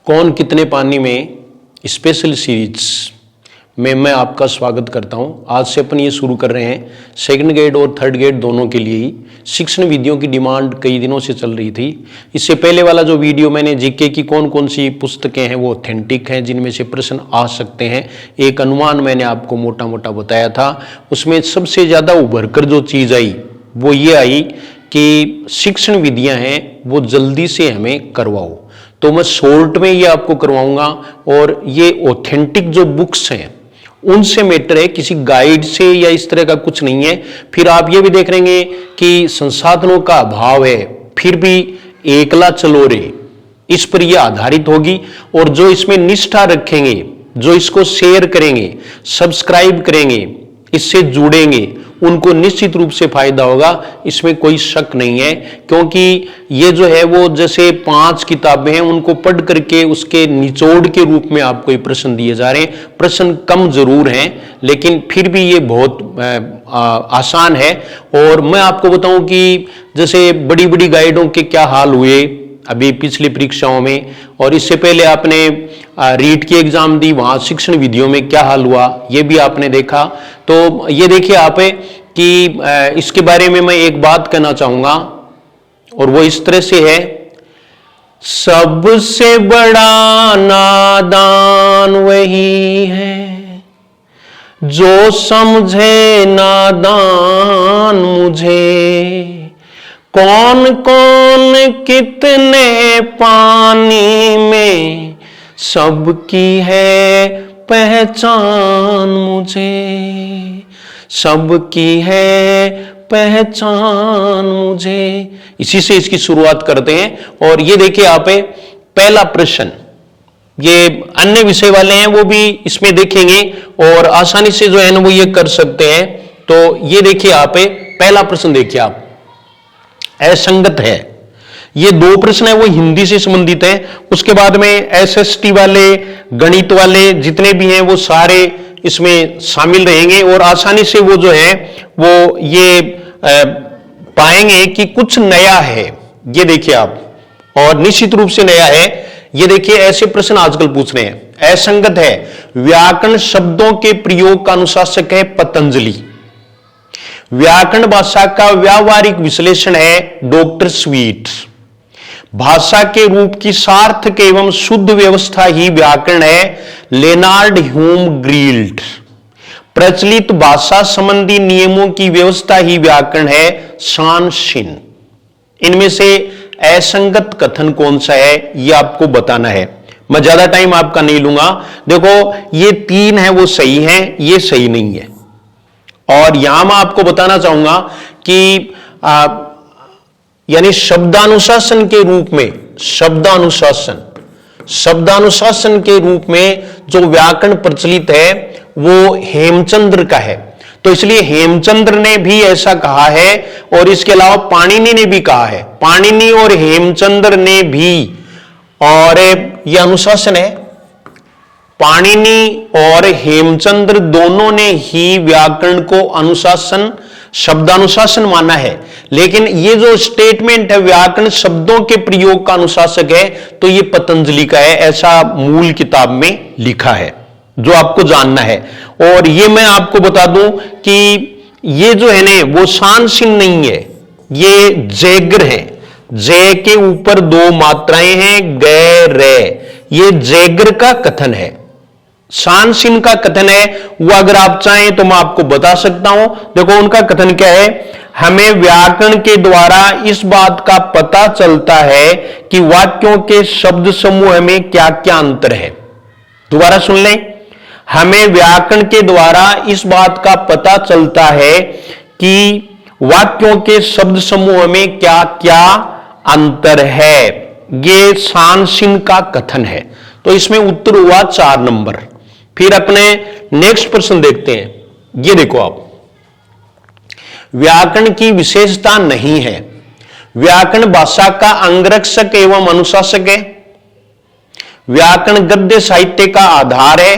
कौन कितने पानी में स्पेशल सीरीज में मैं आपका स्वागत करता हूं। आज से अपन ये शुरू कर रहे हैं सेकंड ग्रेड और थर्ड ग्रेड दोनों के लिए ही। शिक्षण विधियों की डिमांड कई दिनों से चल रही थी। इससे पहले वाला जो वीडियो मैंने जीके की कौन कौन सी पुस्तकें हैं वो ऑथेंटिक हैं, जिनमें से प्रश्न आ सकते हैं, एक अनुमान मैंने आपको मोटा मोटा बताया था। उसमें सबसे ज़्यादा उभर कर जो चीज़ आई वो ये आई कि शिक्षण विधियाँ हैं वो जल्दी से हमें करवाओ। तो मैं शॉर्ट में ये आपको करवाऊंगा और ये ऑथेंटिक जो बुक्स हैं उनसे मैटर है, किसी गाइड से या इस तरह का कुछ नहीं है। फिर आप ये भी देख लेंगे कि संसाधनों का अभाव है, फिर भी एकला चलो रे, इस पर यह आधारित होगी। और जो इसमें निष्ठा रखेंगे, जो इसको शेयर करेंगे, सब्सक्राइब करेंगे, इससे जुड़ेंगे, उनको निश्चित रूप से फायदा होगा, इसमें कोई शक नहीं है। क्योंकि ये जो है वो जैसे 5 किताबें हैं, उनको पढ़ करके उसके निचोड़ के रूप में आपको ये प्रश्न दिए जा रहे हैं। प्रश्न कम जरूर हैं लेकिन फिर भी ये बहुत आसान है। और मैं आपको बताऊं कि जैसे बड़ी बड़ी गाइडों के क्या हाल हुए अभी पिछली परीक्षाओं में, और इससे पहले आपने रीट की एग्जाम दी, वहां शिक्षण विधियों में क्या हाल हुआ ये भी आपने देखा। तो ये देखिए आप कि इसके बारे में मैं एक बात कहना चाहूंगा और वो इस तरह से है, सबसे बड़ा नादान वही है जो समझे नादान मुझे, कौन कौन कितने पानी में सबकी है पहचान मुझे, सबकी है पहचान मुझे। इसी से इसकी शुरुआत करते हैं। और ये देखिए आप पहला प्रश्न, ये अन्य विषय वाले हैं वो भी इसमें देखेंगे और आसानी से जो है ना वो ये कर सकते हैं। तो ये देखिए आप पहला प्रश्न देखिए आप, असंगत है। ये 2 प्रश्न है वो हिंदी से संबंधित है। उसके बाद में एसएसटी वाले, गणित वाले जितने भी हैं वो सारे इसमें शामिल रहेंगे और आसानी से वो जो है वो ये पाएंगे कि कुछ नया है। ये देखिए आप, और निश्चित रूप से नया है। ये देखिए ऐसे प्रश्न आजकल पूछ रहे हैं। असंगत है, व्याकरण शब्दों के प्रयोग का अनुशासक है पतंजलि। व्याकरण भाषा का व्यावहारिक विश्लेषण है डॉक्टर स्वीट। भाषा के रूप की सार्थक एवं शुद्ध व्यवस्था ही व्याकरण है लेनार्ड ह्यूम ग्रील्ड। प्रचलित भाषा संबंधी नियमों की व्यवस्था ही व्याकरण है शान शिन। इनमें से असंगत कथन कौन सा है यह आपको बताना है। मैं ज्यादा टाइम आपका नहीं लूंगा। देखो ये 3 है वो सही है, ये सही नहीं है। और यहां मैं आपको बताना चाहूंगा कि यानी शब्दानुशासन के रूप में, शब्दानुशासन के रूप में जो व्याकरण प्रचलित है वो हेमचंद्र का है। तो इसलिए हेमचंद्र ने भी ऐसा कहा है और इसके अलावा पाणिनि ने भी कहा है। पाणिनि और हेमचंद्र ने भी, और यह अनुशासन है, पाणिनि और हेमचंद्र दोनों ने ही व्याकरण को अनुशासन, शब्दानुशासन माना है। लेकिन ये जो स्टेटमेंट है व्याकरण शब्दों के प्रयोग का अनुशासक है, तो ये पतंजलि का है, ऐसा मूल किताब में लिखा है, जो आपको जानना है। और ये मैं आपको बता दूं कि ये जो है ना वो शानसिन नहीं है, ये जैगर है। जय के ऊपर 2 मात्राएं हैं, ग रे, ये जैगर का कथन है। शानसिन का कथन है वो अगर आप चाहें तो मैं आपको बता सकता हूं। देखो उनका कथन क्या है, हमें व्याकरण के द्वारा इस बात का पता चलता है कि वाक्यों के शब्द समूह में क्या क्या अंतर है। दोबारा सुन लें, हमें व्याकरण के द्वारा इस बात का पता चलता है कि वाक्यों के शब्द समूह में क्या क्या अंतर है। ये शानसिन का कथन है। तो इसमें उत्तर हुआ 4 नंबर। फिर अपने नेक्स्ट प्रश्न देखते हैं। ये देखो आप, व्याकरण की विशेषता नहीं है, व्याकरण भाषा का अंगरक्षक एवं अनुशासक है, व्याकरण गद्य साहित्य का आधार है,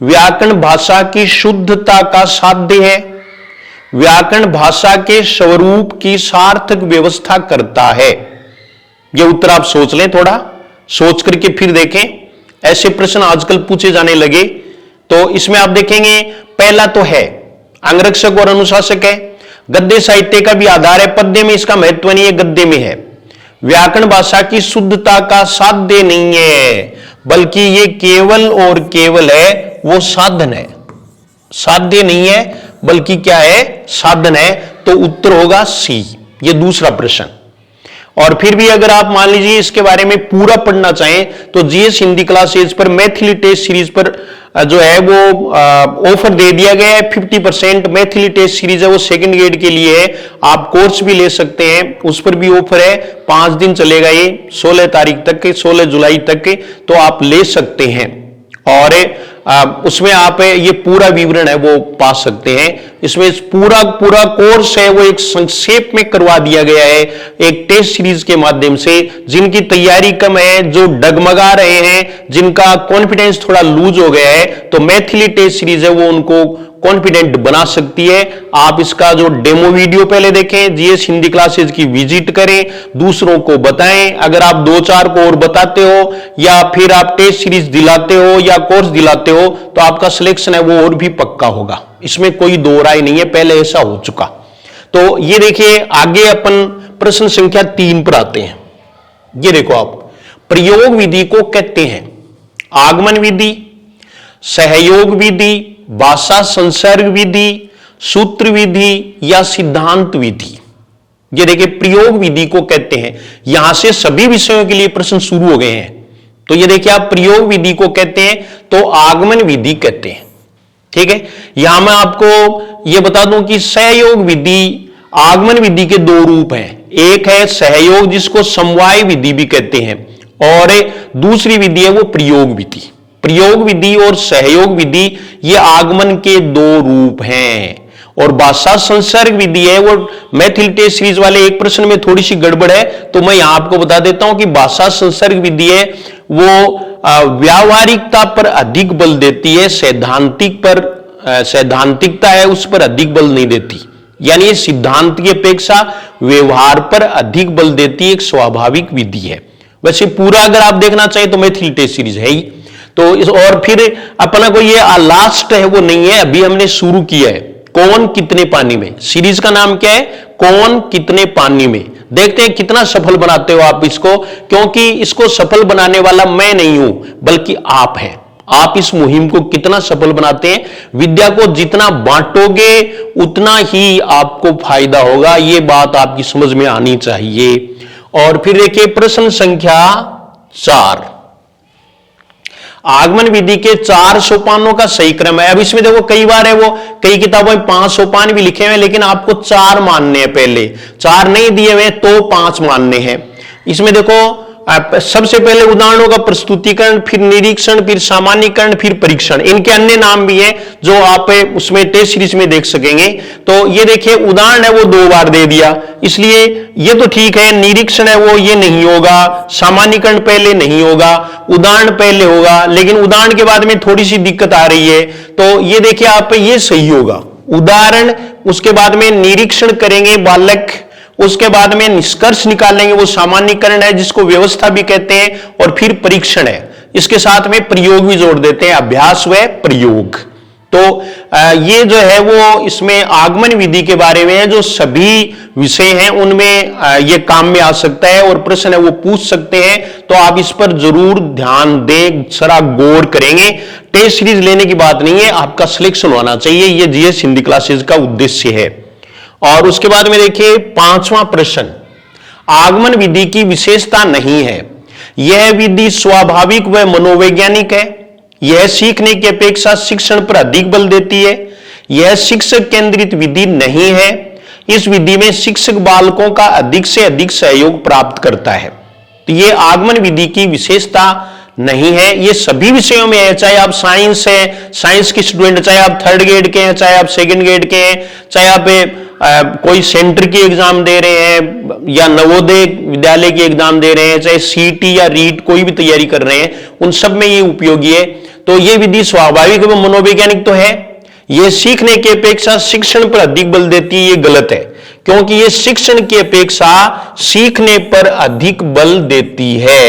व्याकरण भाषा की शुद्धता का साध्य है, व्याकरण भाषा के स्वरूप की सार्थक व्यवस्था करता है। यह उत्तर आप सोच लें थोड़ा, सोच करके फिर देखें, ऐसे प्रश्न आजकल पूछे जाने लगे। तो इसमें आप देखेंगे पहला तो है अंगरक्षक और अनुशासक है, गद्य साहित्य का भी आधार है, पद्य में इसका महत्व नहीं है, गद्य में है। व्याकरण भाषा की शुद्धता का साध्य नहीं है, बल्कि ये केवल और केवल है वो साधन है, साध्य नहीं है बल्कि क्या है, साधन है। तो उत्तर होगा सी, ये दूसरा प्रश्न। और फिर भी अगर आप मान लीजिए इसके बारे में पूरा पढ़ना चाहें तो जीएस हिंदी क्लासेज पर मैथिली टेस्ट सीरीज पर जो है वो ऑफर दे दिया गया है 50%। मैथिली टेस्ट सीरीज है वो सेकंड ग्रेड के लिए है, आप कोर्स भी ले सकते हैं, उस पर भी ऑफर है, 5 दिन चलेगा ये 16 तारीख तक के, 16 जुलाई तक के, तो आप ले सकते हैं। और उसमें आप ये पूरा विवरण है वो पा सकते हैं। इसमें पूरा कोर्स है वो एक संक्षेप में करवा दिया गया है एक टेस्ट सीरीज के माध्यम से। जिनकी तैयारी कम है, जो डगमगा रहे हैं, जिनका कॉन्फिडेंस थोड़ा लूज हो गया है, तो मैथिली टेस्ट सीरीज है वो उनको कॉन्फिडेंट बना सकती है। आप इसका जो डेमो वीडियो पहले देखें, जीएस हिंदी क्लासेज की विजिट करें, दूसरों को बताएं। अगर आप 2-4 को और बताते हो या फिर आप टेस्ट सीरीज दिलाते हो या कोर्स दिलाते हो तो आपका सिलेक्शन है वो और भी पक्का होगा, इसमें कोई दो राय नहीं है, पहले ऐसा हो चुका। तो ये देखिए आगे अपन प्रश्न संख्या 3 पर आते हैं। ये देखो आप, प्रयोग विधि को कहते हैं आगमन विधि, सहयोग विधि, भाषा संसर्ग विधि, सूत्र विधि या सिद्धांत विधि। ये देखिए प्रयोग विधि को कहते हैं। यहां से सभी विषयों के लिए प्रश्न शुरू हो गए हैं। तो ये देखिए आप प्रयोग विधि को कहते हैं तो आगमन विधि कहते हैं, ठीक है। यहां मैं आपको यह बता दूं कि सहयोग विधि आगमन विधि के 2 रूप हैं। एक है सहयोग जिसको समवाय विधि भी कहते हैं, और दूसरी विधि है वो प्रयोग विधि। प्रयोग विधि और सहयोग विधि ये आगमन के 2 रूप हैं। और भाषा संसर्ग विधि है वो मैथिली टेस्ट सीरीज वाले एक प्रश्न में थोड़ी सी गड़बड़ है, तो मैं यहां आपको बता देता हूं कि भाषा संसर्ग विधि है वो व्यावहारिकता पर अधिक बल देती है, सैद्धांतिकता है उस पर अधिक बल नहीं देती। यानी ये सिद्धांत की अपेक्षा व्यवहार पर अधिक बल देती है, एक स्वाभाविक विधि है। वैसे पूरा अगर आप देखना चाहें तो मैथिली टेस्ट सीरीज है ही। तो इस और फिर अपना को ये लास्ट है वो नहीं है, अभी हमने शुरू किया है कौन कितने पानी में। सीरीज का नाम क्या है, कौन कितने पानी में। देखते हैं कितना सफल बनाते हो आप इसको, क्योंकि इसको सफल बनाने वाला मैं नहीं हूं बल्कि आप हैं। आप इस मुहिम को कितना सफल बनाते हैं। विद्या को जितना बांटोगे उतना ही आपको फायदा होगा, ये बात आपकी समझ में आनी चाहिए। और फिर देखिए प्रश्न संख्या 4, आगमन विधि के 4 सोपानों का सही क्रम है। अब इसमें देखो कई बार है वो कई किताबों में 5 सोपान भी लिखे हुए, लेकिन आपको 4 मानने हैं। पहले 4 नहीं दिए हुए तो 5 मानने हैं। इसमें देखो सबसे पहले उदाहरणों का प्रस्तुतिकरण, फिर निरीक्षण, फिर सामान्यीकरण, फिर परीक्षण। इनके अन्य नाम भी हैं जो आप उसमें टेस्ट सीरीज में देख सकेंगे। तो ये देखिए उदाहरण है वो 2 बार दे दिया, इसलिए ये तो ठीक है। निरीक्षण है वो ये नहीं होगा, सामान्यीकरण पहले नहीं होगा, उदाहरण पहले होगा, लेकिन उदाहरण के बाद में थोड़ी सी दिक्कत आ रही है। तो ये देखिए आप ये सही होगा, उदाहरण, उसके बाद में निरीक्षण करेंगे बालक, उसके बाद में निष्कर्ष निकालेंगे वो सामान्यीकरण है जिसको व्यवस्था भी कहते हैं, और फिर परीक्षण है। इसके साथ में प्रयोग भी जोड़ देते हैं, अभ्यास व प्रयोग। तो ये जो है वो इसमें आगमन विधि के बारे में है, जो सभी विषय हैं उनमें ये काम में आ सकता है और प्रश्न है वो पूछ सकते हैं। तो आप इस पर जरूर ध्यान दें, सारा गौर करेंगे। टेस्ट सीरीज लेने की बात नहीं है, आपका सिलेक्शन होना चाहिए, ये जीएस हिंदी क्लासेज का उद्देश्य है। और उसके बाद में देखिए 5वां प्रश्न, आगमन विधि की विशेषता नहीं है। यह विधि स्वाभाविक व मनोवैज्ञानिक है। यह सीखने की अपेक्षा शिक्षण पर अधिक बल देती है। यह शिक्षक केंद्रित विधि नहीं है। इस विधि में शिक्षक बालकों का अधिक से अधिक सहयोग प्राप्त करता है। तो यह आगमन विधि की विशेषता नहीं है। ये सभी विषयों में है, चाहे आप साइंस है, साइंस के स्टूडेंट, चाहे आप 3rd ग्रेड के हैं, चाहे आप 2nd ग्रेड के हैं, चाहे आप कोई सेंटर की एग्जाम दे रहे हैं या नवोदय विद्यालय की एग्जाम दे रहे हैं, चाहे सीटी या रीट कोई भी तैयारी कर रहे हैं, उन सब में ये उपयोगी है। तो ये विधि स्वाभाविक एवं मनोवैज्ञानिक तो है। ये सीखने की अपेक्षा शिक्षण पर अधिक बल देती है, ये गलत है, क्योंकि ये शिक्षण की अपेक्षा सीखने पर अधिक बल देती है।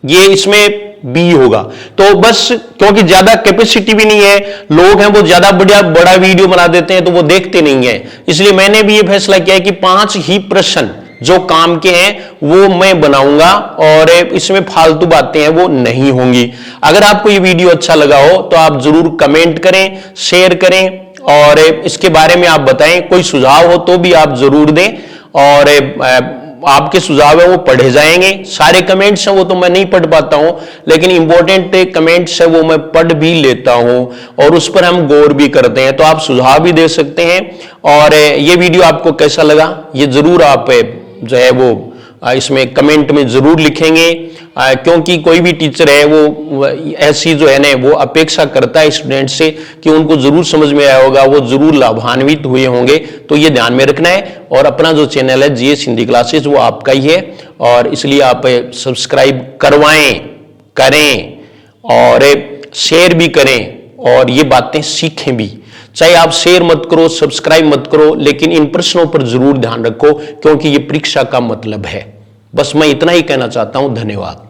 ये इसमें बी होगा। तो बस क्योंकि ज्यादा कैपेसिटी भी नहीं है, लोग हैं वो ज्यादा बड़ा वीडियो बना देते हैं तो वो देखते नहीं है, इसलिए मैंने भी ये फैसला किया है कि 5 ही प्रश्न जो काम के हैं वो मैं बनाऊंगा और इसमें फालतू बातें हैं वो नहीं होंगी। अगर आपको ये वीडियो अच्छा लगा हो तो आप जरूर कमेंट करें, शेयर करें और इसके बारे में आप बताएं। कोई सुझाव हो तो भी आप जरूर दें और आपके सुझाव है वो पढ़े जाएंगे। सारे कमेंट्स हैं वो तो मैं नहीं पढ़ पाता हूं, लेकिन इंपॉर्टेंट कमेंट्स है वो मैं पढ़ भी लेता हूं और उस पर हम गौर भी करते हैं। तो आप सुझाव भी दे सकते हैं। और ये वीडियो आपको कैसा लगा ये जरूर आप जो है वो इसमें कमेंट में जरूर लिखेंगे, क्योंकि कोई भी टीचर है वो ऐसी जो है ना वो अपेक्षा करता है स्टूडेंट से कि उनको जरूर समझ में आया होगा, वो जरूर लाभान्वित हुए होंगे। तो ये ध्यान में रखना है। और अपना जो चैनल है जीएस हिंदी क्लासेस वो आपका ही है और इसलिए आप सब्सक्राइब करवाएं, करें और शेयर भी करें और ये बातें सीखें भी। चाहे आप शेयर मत करो, सब्सक्राइब मत करो, लेकिन इन प्रश्नों पर जरूर ध्यान रखो क्योंकि ये परीक्षा का मतलब है। बस मैं इतना ही कहना चाहता हूं। धन्यवाद।